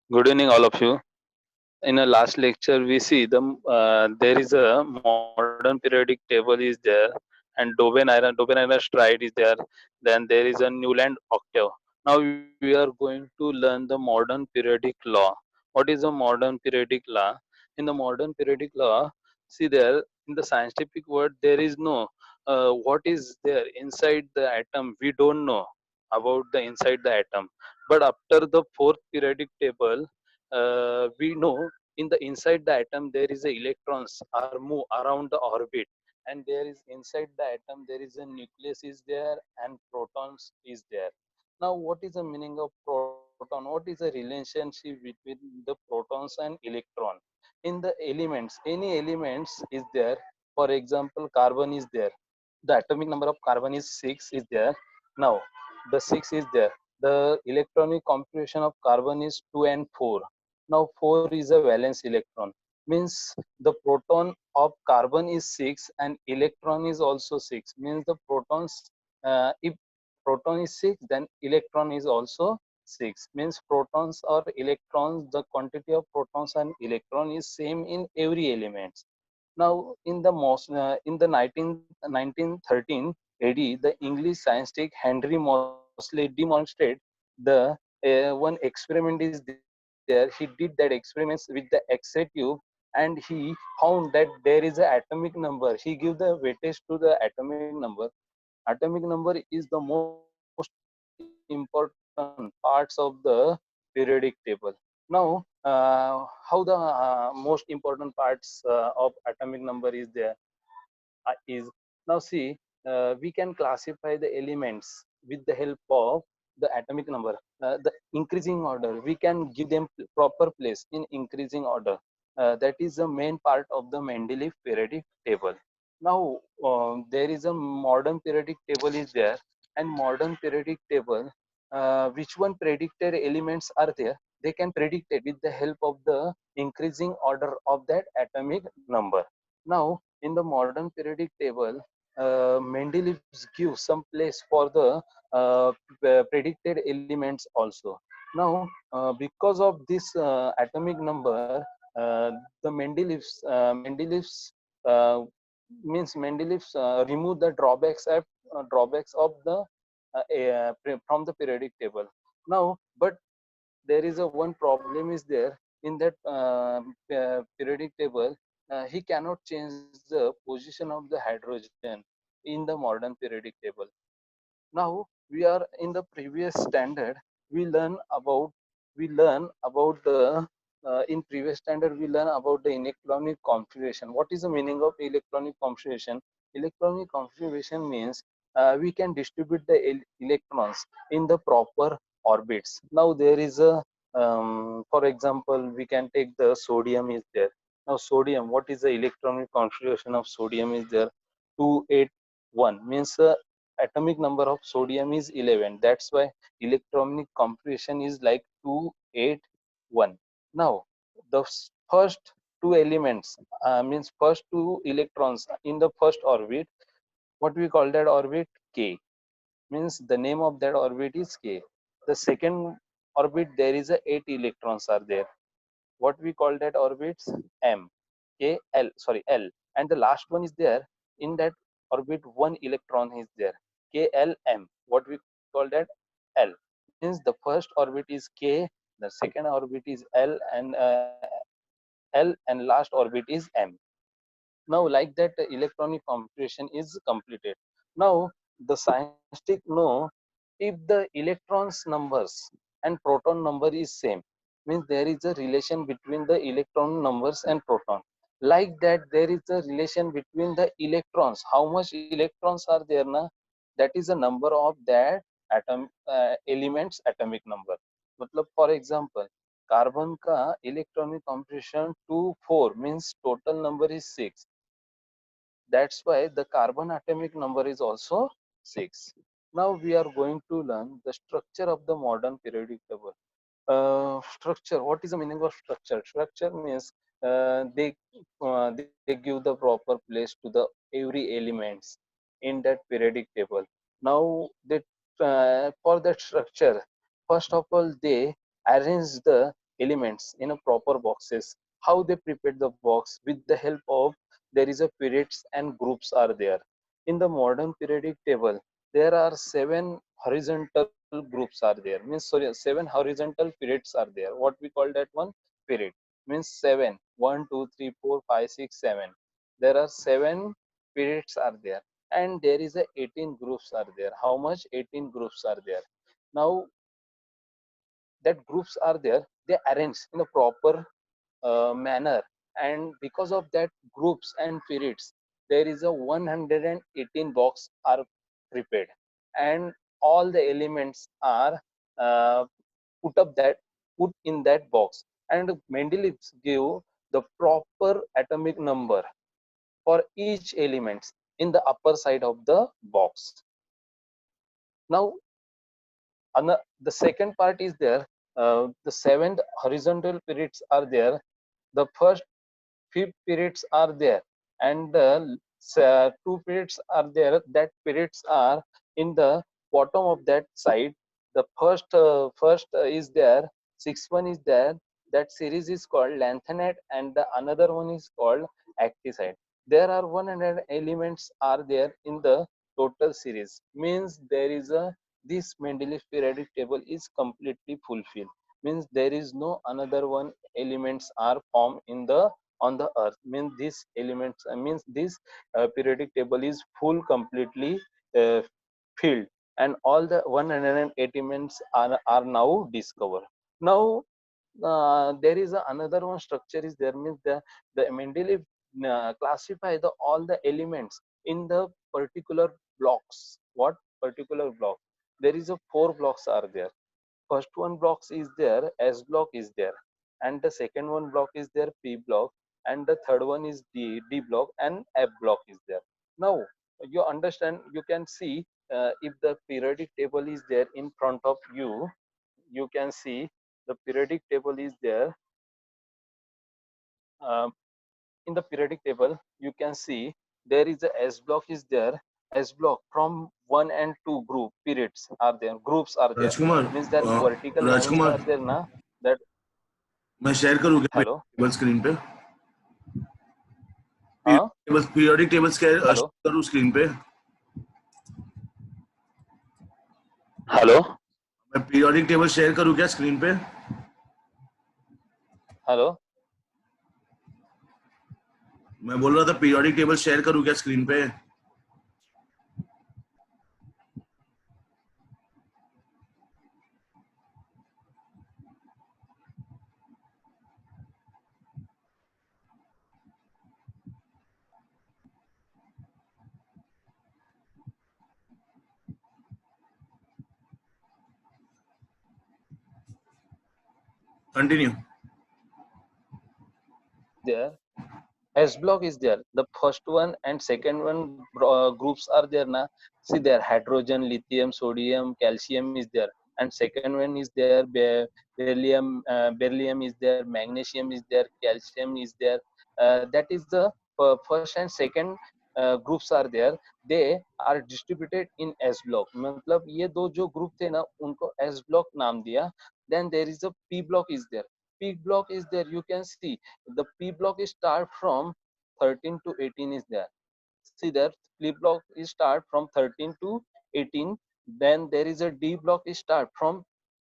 Good evening, all of you. In a last lecture, we see there is a modern periodic table is there, and Dobenheimer stride is there. Then there is a Newland octave. Now we are going to learn the modern periodic law. What is a modern periodic law? In the modern periodic law, see there in the scientific word there is no what is there inside the atom. We don't know about the inside the atom, but after the fourth periodic table we know in the inside the atom there is a electrons are move around the orbit, and there is inside the atom there is a nucleus is there and protons is there. Now what is the meaning of proton? What is the relationship between the protons and electron in the elements? Any elements is there. For example, carbon is there. The atomic number of carbon is 6 is there. Now the 6 is there. The electronic configuration of carbon is 2 and 4. Now 4 is a valence electron, means the proton of carbon is 6 and electron is also 6, means the protons, if proton is 6 then electron is also 6, means protons or electrons, the quantity of protons and electron is same in every element. Now, in the 1913 AD, the English scientist Henry Moseley demonstrated the one experiment is there. He did that experiments with the X-ray tube, and he found that there is an atomic number. He give the weightage to the atomic number. Atomic number is the most important parts of the periodic table. Now, how the most important parts of atomic number is there is now see, we can classify the elements with the help of the atomic number, the increasing order. We can give them proper place in increasing order. That is the main part of the Mendeleev periodic table. Now there is a modern periodic table is there, and modern periodic table, which one predicted elements are there, they can predict it with the help of the increasing order of that atomic number. Now in the modern periodic table, Mendeleev gives some place for the predicted elements also. Now, because of this atomic number, the Mendeleev's Mendeleev's remove the drawbacks of the from the periodic table. Now, but there is a one problem is there in that periodic table. He cannot change the position of the hydrogen in the modern periodic table. Now we are in the previous standard. We learn about the in previous standard we learn about the electronic configuration. What is the meaning of electronic configuration? Electronic configuration means we can distribute the electrons in the proper orbits. Now there is a for example, we can take the sodium is there. Now sodium, what is the electronic configuration of sodium is there? 281 means atomic number of sodium is 11. That's why electronic configuration is like 281. Now the first two elements, means first two electrons in the first orbit, what we call that orbit? K, means the name of that orbit is K. The second orbit, there is a 8 electrons are there. What we call that orbits? M, K, L, sorry, L. And the last one is there. In that orbit, one electron is there. K, L, M. What we call that? L. Means the first orbit is K, the second orbit is L, and last orbit is M. Now like that the electronic computation is completed. Now the scientists know if the electrons numbers and proton number is same, means there is a relation between the electron numbers and proton. Like that there is a relation between the electrons, how much electrons are there na, that is the number of that atom elements atomic number. मतलब for example, carbon का electronic composition 2 4 means total number is 6. That's why the carbon atomic number is also 6. Now we are going to learn the structure of the modern periodic table. Structure, what is the meaning of structure? Structure means they give the proper place to the every elements in that periodic table. Now they for that structure, first of all they arrange the elements in a proper boxes. How they prepared the box with the help of, there is a periods and groups are there. In the modern periodic table, there are 7 horizontal groups are there. Means sorry, 7 horizontal periods are there. What we call that one? Period. Means 7. 1, 2, 3, 4, 5, 6, 7. There are 7 periods are there, and there is a 18 groups are there. How much? 18 groups are there. Now that groups are there, they arrange in a proper manner, and because of that groups and periods, there is a 118 box are prepared, and all the elements are uh, put up that put in that box, and Mendeleev give the proper atomic number for each elements in the upper side of the box. Now the second part is there. The 7 horizontal periods are there. The first 5 periods are there, and the 2 periods are there. That periods are in the bottom of that side. The first is there. Sixth one is there. That series is called lanthanide, and the another one is called acticide. There are 100 elements are there in the total series. Means there is a, this Mendeleev periodic table is completely fulfilled. Means there is no another one elements are formed in the on the earth. Means these elements means this periodic table is full completely uh, filled, and all the 180 elements are now discovered. Now there is another one structure is there. Means the Mendeleev classify the all the elements in the particular blocks. What particular block? There is a 4 blocks are there. First one blocks is there, S block is there, and the second one block is there, P block, and the third one is D block, and F block is there. Now you understand, you can see if the periodic table is there in front of you, you can see the periodic table is there. uh, in the periodic table you can see there is a S block is there. S block from 1 and 2 group periods are there, groups are there. Rajkumar Means that vertical lines Rajkumar are there na. That मैं share करूँ क्या hello table screen पे? huh periodic tables क्या hello करूँ screen पे? hello मैं periodic table share करूँ क्या स्क्रीन पे? hello मैं बोल रहा था पीरियोडिक टेबल शेयर करूँ क्या स्क्रीन पे? Continue. there. S block is there. The first one and second one groups are there na. See there, hydrogen, lithium, sodium, calcium is there, and second one is there. Beryllium is there. Magnesium is there. Calcium is there. That is the first and second groups are there. They are distributed in S block. मतलब ये दो जो group थे ना, उनको S block नाम दिया. Then there is a P block is there. P block is there. You can see the P block is start from 13 to 18 is there. See there, P block is start from 13 to 18. Then there is a D block is start from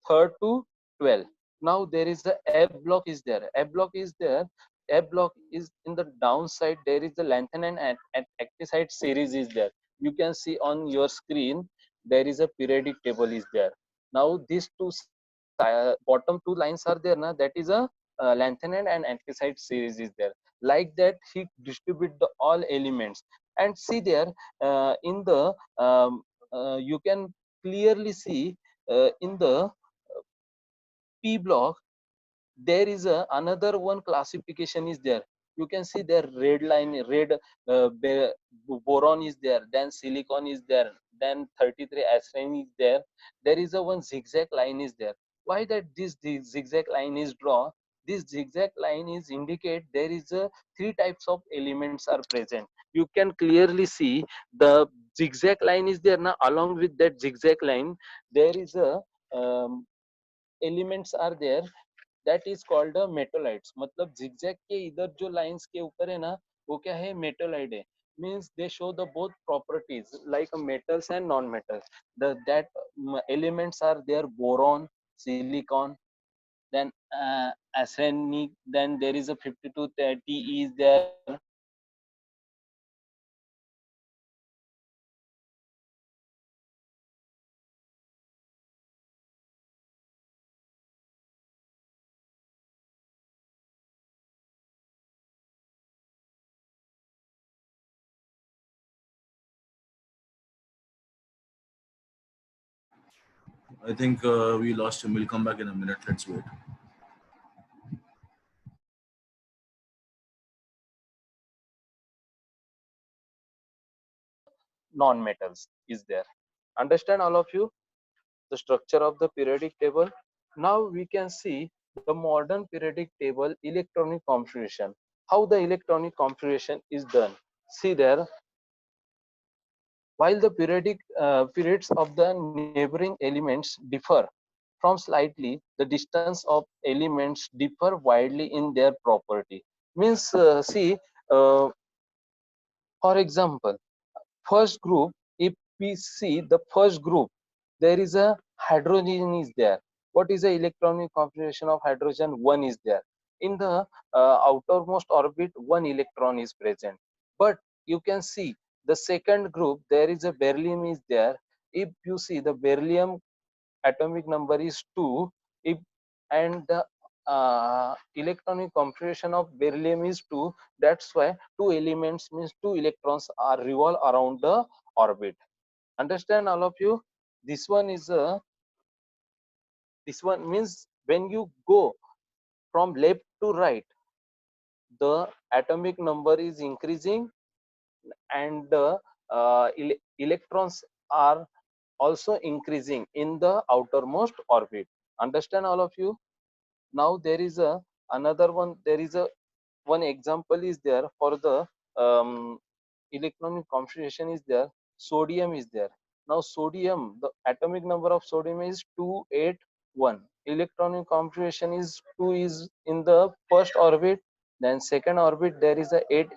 3rd to 12. Now there is the F block is there. F block is there. F block is in the downside. There is the lanthanide and acticide series is there. You can see on your screen there is a periodic table is there. Now these bottom 2 lines are there na, that is a lanthanide and anthracite series is there. Like that he distribute the all elements, and see there in the you can clearly see in the P block there is another one classification is there. You can see there red line, red boron is there, then silicon is there, then 33 acetylene is there. There is a one zigzag line is there. Why that this zigzag line is drawn? This zigzag line is indicate there is a 3 types of elements are present. You can clearly see the zigzag line is there now. Along with that zigzag line there is a elements are there. that is called a metallites. मतलब zigzag के इधर जो lines के ऊपर है ना, वो क्या है, metallite है. Means they show the both properties like metals and non-metals. The that elements are there: boron, silicon, then arsenic, then there is a 5230 is there. I think we lost him. We'll come back in a minute. Let's wait. Non-metals is there. Understand all of you the structure of the periodic table? Now we can see the modern periodic table electronic configuration. How the electronic configuration is done? See there, while the periodic periods of the neighboring elements differ from slightly, the distance of elements differ widely in their property. Means, see, uh, for example, first group, if we see the first group, there is a hydrogen is there. What is the electronic configuration of hydrogen? One is there. In the outermost orbit, one electron is present. But you can see the second group, there is a beryllium is there. If you see the beryllium atomic number is 2, if and the electronic configuration of beryllium is 2, that's why two elements means two electrons are revolve around the orbit. Understand all of you? This one is a, this one means when you go from left to right, the atomic number is increasing and the electrons are also increasing in the outermost orbit. Understand all of you? Now there is a another one, there is a one example is there for the um, electronic configuration is there. Sodium is there. Now sodium, the atomic number of sodium is 281. Electronic configuration is 2 is in the first orbit, then second orbit there is a 8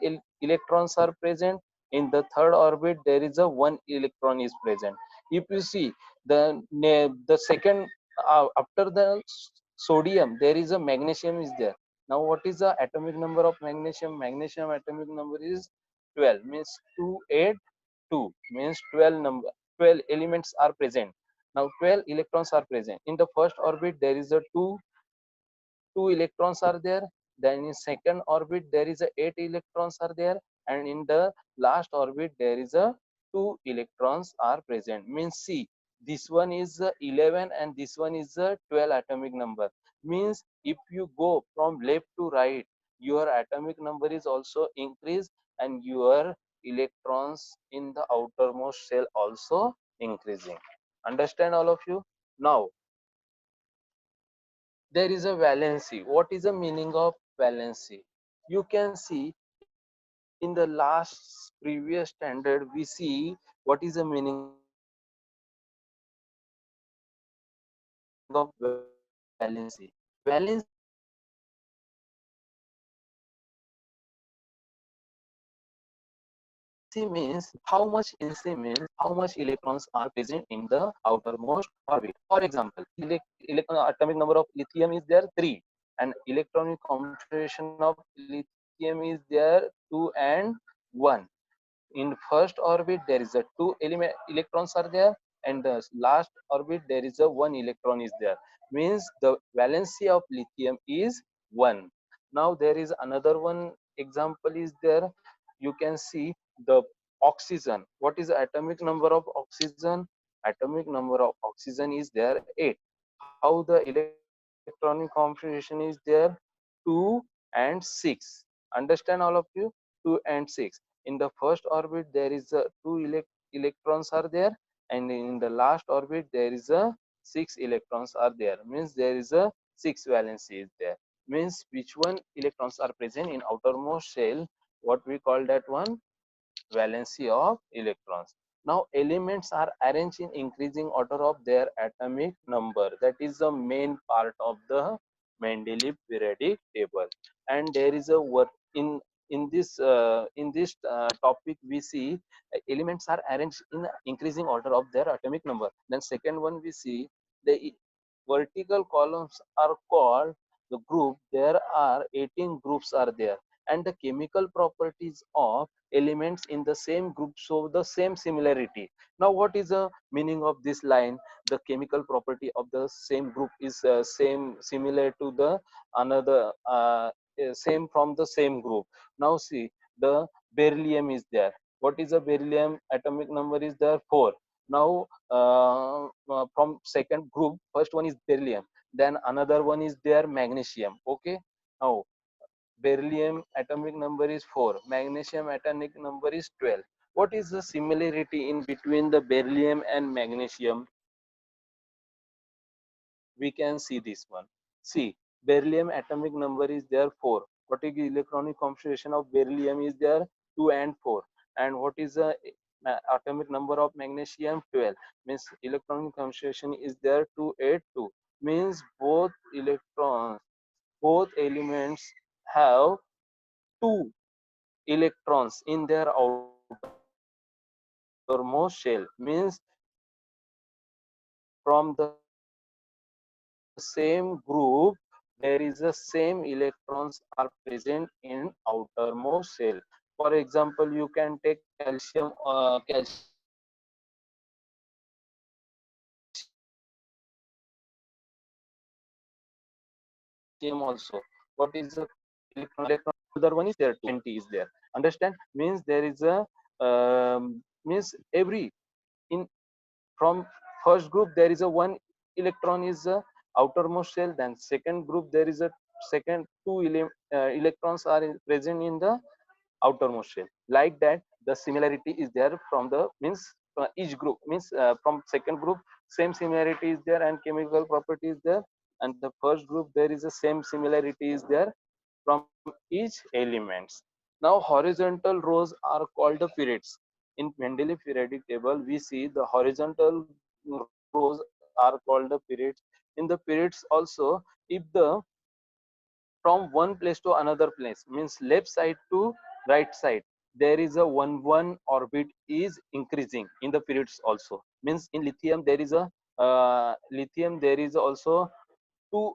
electrons are present. In the third orbit there is a 1 electron is present. If you see the second after the sodium there is a magnesium is there. Now what is the atomic number of magnesium? Magnesium atomic number is 12, means 282 means 12 number, 12 elements are present. Now 12 electrons are present. In the first orbit there is a two electrons are there, then in second orbit there is a 8 electrons are there, and in the last orbit there is a 2 electrons are present. Means see, this one is 11 and this one is a 12 atomic number. Means if you go from left to right, your atomic number is also increased and your electrons in the outermost shell also increasing. Understand all of you? Now there is a valency. What is the meaning of valency? You can see in the last previous standard we see what is the meaning of valency. Valency means valency means how much NC means how much electrons are present in the outermost orbit. For example, electron atomic number of lithium is there 3, and electronic configuration of lithium is there 2 and 1. In first orbit there is a two electrons are there, and the last orbit there is a one electron is there. Means the valency of lithium is 1. Now there is another one example is there. You can see the oxygen. What is the atomic number of oxygen? Atomic number of oxygen is there 8. How the electronic configuration is there? 2 and 6. Understand all of you? 2 and 6. In the first orbit there is a two electrons are there, and in the last orbit there is a 6 electrons are there. Means there is a 6 valency is there. Means which one electrons are present in outermost shell, what we call that one? Valency of electrons. Now elements are arranged in increasing order of their atomic number. That is the main part of the Mendeleev periodic table. And there is a work in this topic we see elements are arranged in increasing order of their atomic number. Then second one we see the vertical columns are called the group. There are 18 groups are there, and the chemical properties of elements in the same group show the same similarity. Now what is the meaning of this line? The chemical property of the same group is same similar to the another same from the same group. Now see, the beryllium is there. What is the beryllium atomic number is there? 4. Now from second group, first one is beryllium, then another one is there magnesium. Okay, now beryllium atomic number is 4, magnesium atomic number is 12. What is the similarity in between the beryllium and magnesium? We can see this one. See, beryllium atomic number is there 4. What is the electronic configuration of beryllium is there? 2 and 4. And what is the atomic number of magnesium? 12. Means electronic configuration is there 2, 8, 2. Means both electrons, both elements have 2 electrons in their outermost shell. Means from the same group there is a same electrons are present in outermost shell. For example, you can take calcium calcium also. What is the electronic configuration of calcium? Means electron another one is there 20 is there. Understand? Means there is a means every in from first group there is a one electron is a outermost shell. Then second group there is a second two electrons are present in the outermost shell. Like that the similarity is there from the means each group. Means from second group same similarity is there and chemical property is there, and the first group there is a same similarity is there from each elements. Now horizontal rows are called the periods. In Mendeleev periodic table we see the horizontal rows are called the periods. In the periods also, if the from one place to another place, means left side to right side, there is a one orbit is increasing in the periods also. Means in lithium there is a lithium there is also two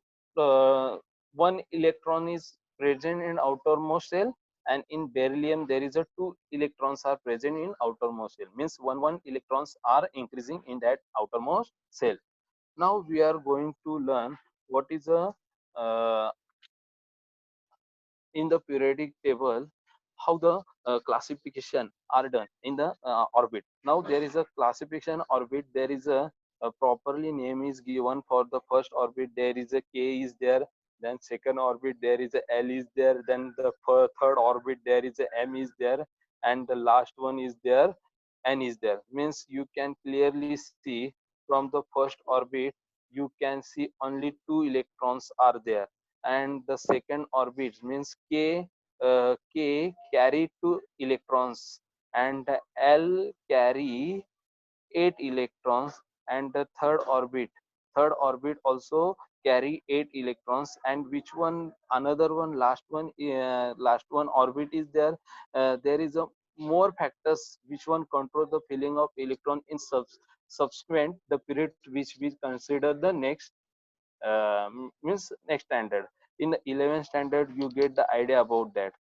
one electron is present in outermost shell, and in beryllium there is a two electrons are present in outermost shell. Means one electrons are increasing in that outermost shell. Now we are going to learn what is a uh, in the periodic table how the classification are done in the orbit. Now there is a classification orbit. There is a properly name is given. For the first orbit there is a K is there, then second orbit there is a L is there, then the third orbit there is a M is there, and the last one is there N is there. Means you can clearly see from the first orbit you can see only two electrons are there, and the second orbit means K carry two electrons, and L carry 8 electrons, and the third orbit also carry 8 electrons. And which one another one last one orbit is there, there is a more factors which one control the filling of electron in subsequent the period which we consider the next means next standard. In the 11th standard you get the idea about that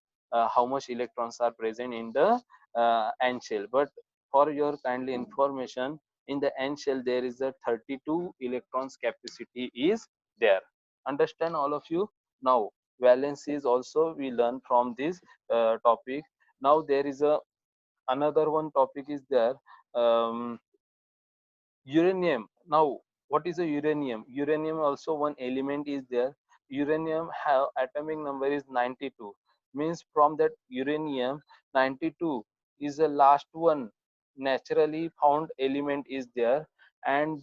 how much electrons are present in the n shell. But for your kindly information, in the n shell there is a 32 electrons capacity is there. Understand all of you? Now valence is also we learn from this topic. Now there is a another one topic is there, um, uranium. Now what is a uranium? Uranium also one element is there. Uranium have atomic number is 92. Means from that uranium 92 is the last one naturally found element is there, and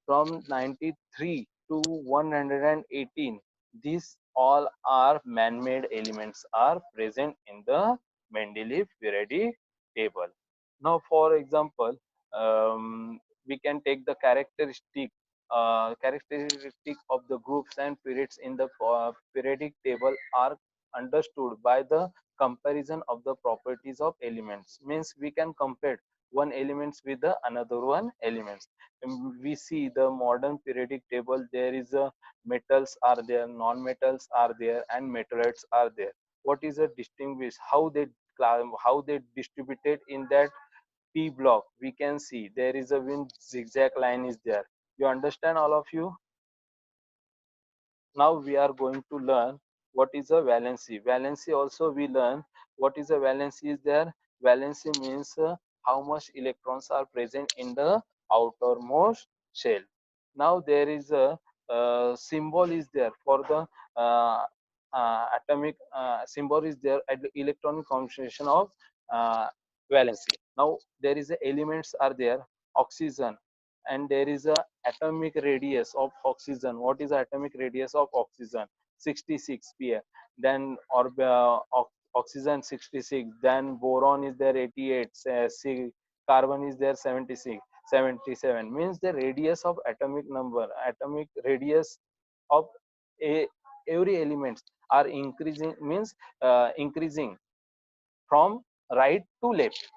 from 93 to 118 these all are man-made elements are present in the Mendeleev periodic table. Now for example, we can take the characteristic. characteristic of the groups and periods in the periodic table are understood by the comparison of the properties of elements. Means we can compare one elements with the another one elements. We see the modern periodic table, there is a metals are there, non-metals are there, and metalloids are there. What is a distinguish, how they distributed in that P block? We can see there is a win zigzag line is there. You understand, all of you? Now we are going to learn what is a valency. Valency also we learn what is a valency is there. Valency means how much electrons are present in the outermost shell. Now there is a symbol is there for the atomic symbol is there at the electronic configuration of uh, valency. Now there is a elements are there, oxygen, and there is a atomic radius of oxygen. What is the atomic radius of oxygen? 66 pa. Then or oxygen 66, then boron is there 88, carbon is there 76, 77. Means the radius of atomic number, atomic radius of a, every elements are increasing, means increasing from right to left.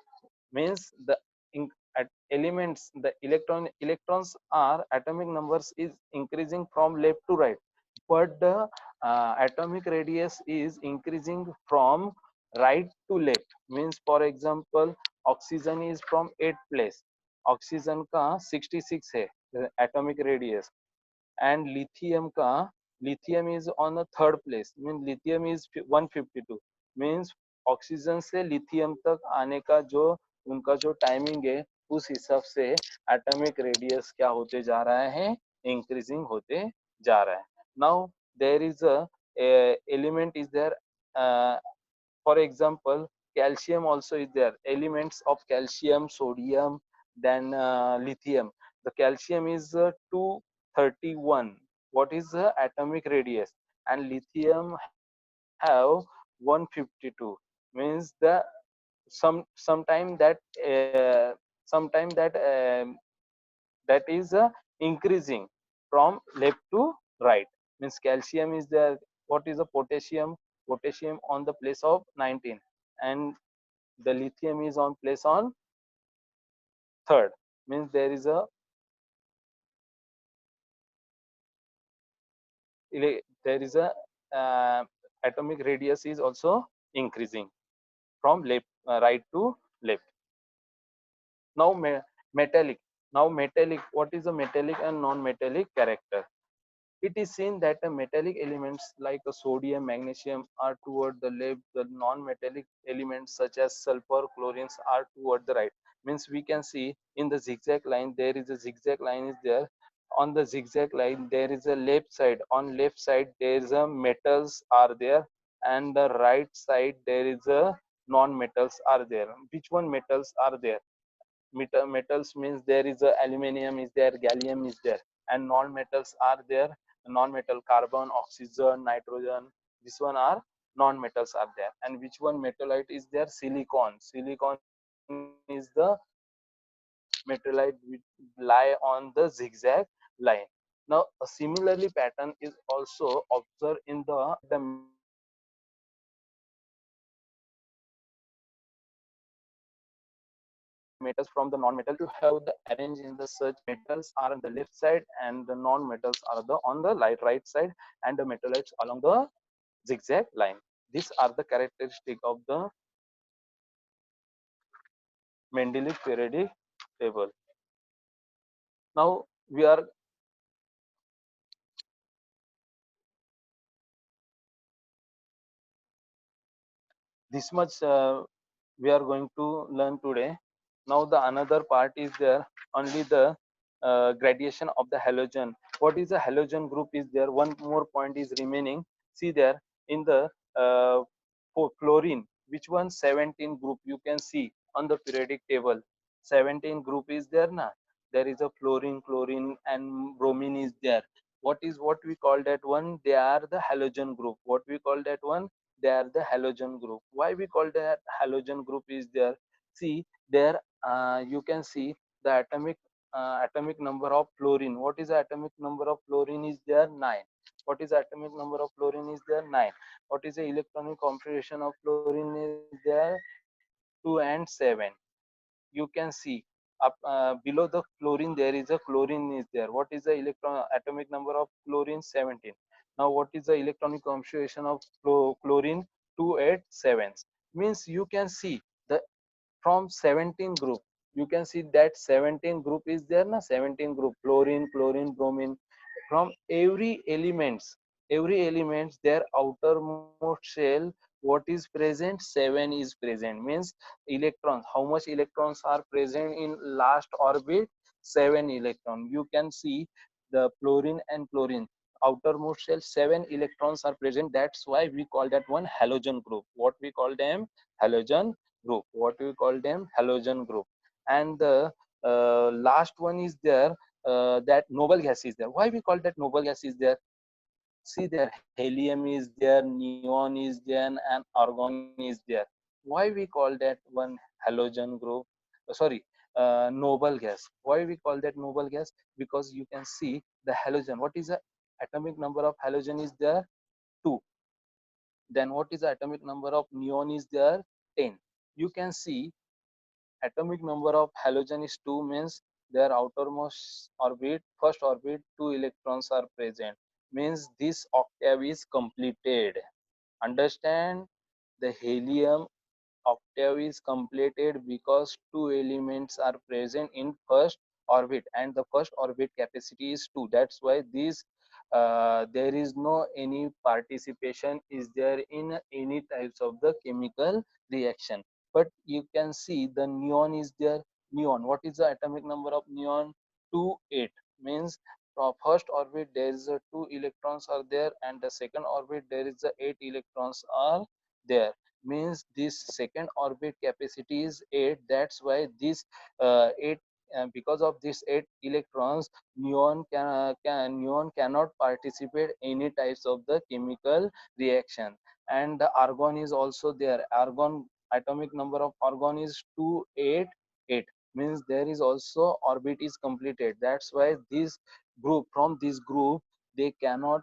Means the in, at elements, the electrons are atomic numbers is increasing from left to right, but the atomic radius is increasing from right to left. Means for example, oxygen is from 8th place, oxygen का 66 है atomic radius, and lithium का lithium is on the third place, means lithium is 152. means oxygen से lithium तक आने का जो उनका जो टाइमिंग है, उस हिसाब से एटॉमिक रेडियस क्या होते जा रहा है, इंक्रीजिंग होते जा रहा है. Now there is a element is there, for example calcium also is there, elements of calcium, sodium, then lithium. The calcium is 231, what is the atomic radius, and lithium have 152. means the sometime that sometime that is increasing from left to right. Means calcium is there, what is the potassium, potassium on the place of 19, and the lithium is on place on third. Means there is a there is a atomic radius is also increasing from left right to left. Now metallic. Now metallic, what is a metallic and non-metallic character? It is seen that the metallic elements like sodium, magnesium are toward the left, the non-metallic elements such as sulfur, chlorines are toward the right. Means we can see in the zigzag line, there is a zigzag line is there. On the zigzag line, there is a left side. On left side, there is a metals are there, and the right side there is a non-metals are there. Which one metals are there? Metals means there is a aluminum is there, gallium is there, and non-metals are there. Non-metal, carbon, oxygen, nitrogen, this one are non-metals are there. And which one metallite is there? Silicon. Silicon is the metallite which lie on the zigzag line. Now similarly pattern is also observed in the metals from the non-metals. Means we can see the metals from the non-metal, you have the arrange in the such metals are on the left side and the non-metals are the on the right side, and the metallites along the zigzag line. These are the characteristic of the Mendeleev periodic table. Now we are this much we are going to learn today. Now the another part is there, only the gradation of the halogen. What is a halogen group is there? One more point is remaining. See there in the for fluorine, which one? 17 group you can see on the periodic table. 17 group is there na. There is a fluorine, chlorine, and bromine is there. What we call that one? They are the halogen group. What we call that one? They are the halogen group. Why we call that halogen group is there? See there, you can see the atomic atomic number of fluorine. What is the atomic number of fluorine is there? 9. What is the atomic number of fluorine is there? 9. What is the electronic configuration of fluorine is there? 2 and 7. You can see up below the fluorine there is a chlorine is there. What is the electron atomic number of chlorine? 17. Now what is the electronic configuration of chlorine? 287. Means you can see the from 17 group, you can see that 17 group is there na, 17 group, chlorine, chlorine, bromine. From every elements their outermost shell, what is present? 7 is present. Means electrons, how much electrons are present in last orbit? 7 electron. You can see the fluorine and chlorine outermost shell, 7 electrons are present. That's why we call that one halogen group. What we call them? Halogen group. What we call them? Halogen group. And the last one is there, that noble gas is there. Why we call that noble gas is there? See there, helium is there, neon is there, and argon is there. Why we call that one halogen group? Sorry, noble gas. Why we call that noble gas? Because you can see the halogen. What is the atomic number of halogen is there? 2. Then what is the atomic number of neon is there? 10. You can see atomic number of halogen is 2, means their outermost orbit, first orbit, 2 electrons are present. Means this octave is completed. Understand? The helium octave is completed because 2 elements are present in first orbit, and the first orbit capacity is 2. That's why this there is no any participation is there in any types of the chemical reaction. But you can see the neon is there. Neon, what is the atomic number of neon? 2, 8. Means from first orbit there is a 2 electrons are there, and the second orbit there is a 8 electrons are there. Means this second orbit capacity is 8. That's why this 8, because of this 8 electrons, neon cannot participate any types of the chemical reaction. And the argon is also there. Argon, atomic number of argon is 288. Means there is also orbit is completed. That's why this group, from this group, they cannot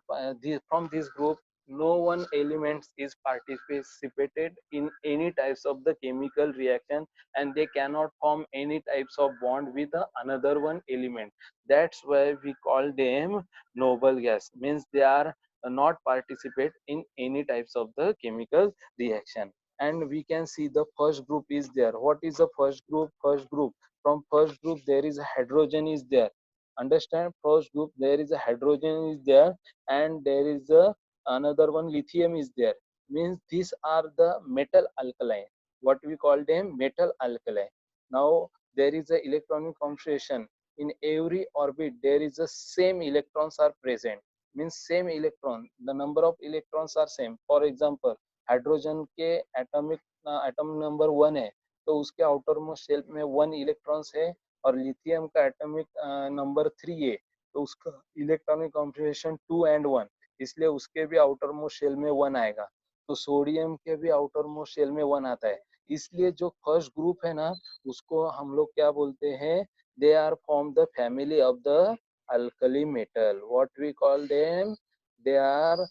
from this group no one element is participated in any types of the chemical reaction, and they cannot form any types of bond with the another one element. That's why we call them noble gas. Means they are not participate in any types of the chemical reaction. And we can see the first group is there. What is the first group? First group, from first group there is a hydrogen is there. Understand? First group there is a hydrogen is there, and there is a another one lithium is there. Means these are the metal alkaline. What we call them? Metal alkaline. Now there is a electronic configuration. In every orbit there is a same electrons are present. Means same electron, the number of electrons are same. For example, hydrogen के atomic atom number 1 है, तो उसके outer most shell में 1 electrons है, और lithium का atomic number 3 है, तो उसका इलेक्ट्रॉनिक कॉन्फ़िगरेशन 2 एंड 1, इसलिए उसके भी आउटर मोस्ट शेल में 1 आएगा। तो सोडियम के भी आउटर मोस्ट शेल में 1 आता है। इसलिए जो फर्स्ट ग्रुप है ना, उसको हम लोग क्या बोलते हैं? They are from the family of the alkali metal. What we call them? They are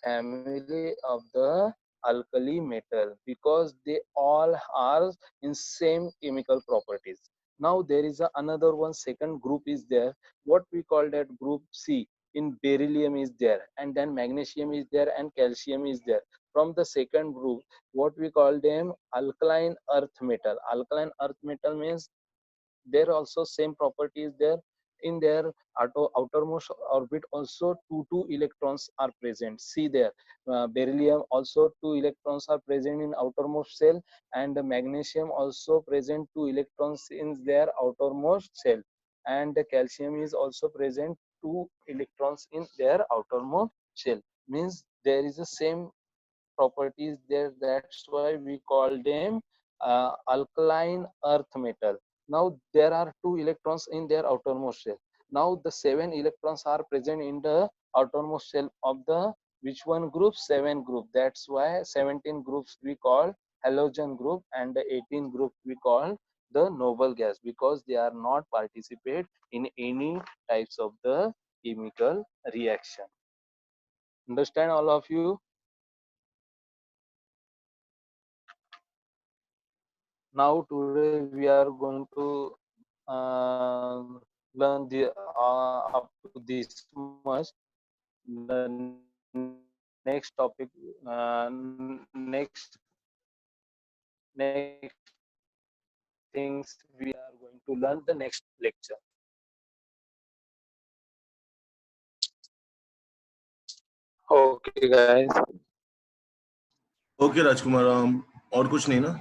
family of the alkali metal, because they all are in same chemical properties. Now there is another one, second group is there. What we call that? Group C. In beryllium is there, and then magnesium is there, and calcium is there. From the second group, what we call them? Alkaline earth metal. Alkaline earth metal means there also same property is there. In their outermost orbit also two electrons are present. See there, beryllium also 2 electrons are present in outermost shell, and the magnesium also present 2 electrons in their outermost shell, and the calcium is also present 2 electrons in their outermost shell. Means there is the same properties there. That's why we call them alkaline earth metal. Now there are 2 electrons in their outermost shell. Now the 7 electrons are present in the outermost shell of the which one group? 7 group. That's why 17 groups we call halogen group, and the 18 group we call the noble gas because they are not participate in any types of the chemical reaction. Understand all of you? Now today we are going to learn the up to this much. The next topic, next things we are going to learn the next lecture. Okay, guys. Okay Rajkumar, और कुछ नहीं ना?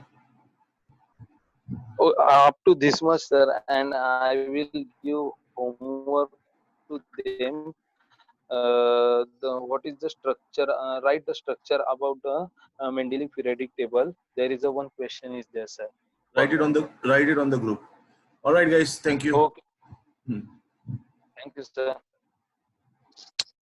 Oh, up to this much, sir, and I will give homework to them. What is the structure? Write the structure about the Mendeleev periodic table. There is a one question is there, sir, for Write it them. on the group. All right, guys. Thank you. Okay, Hmm. thank you, sir.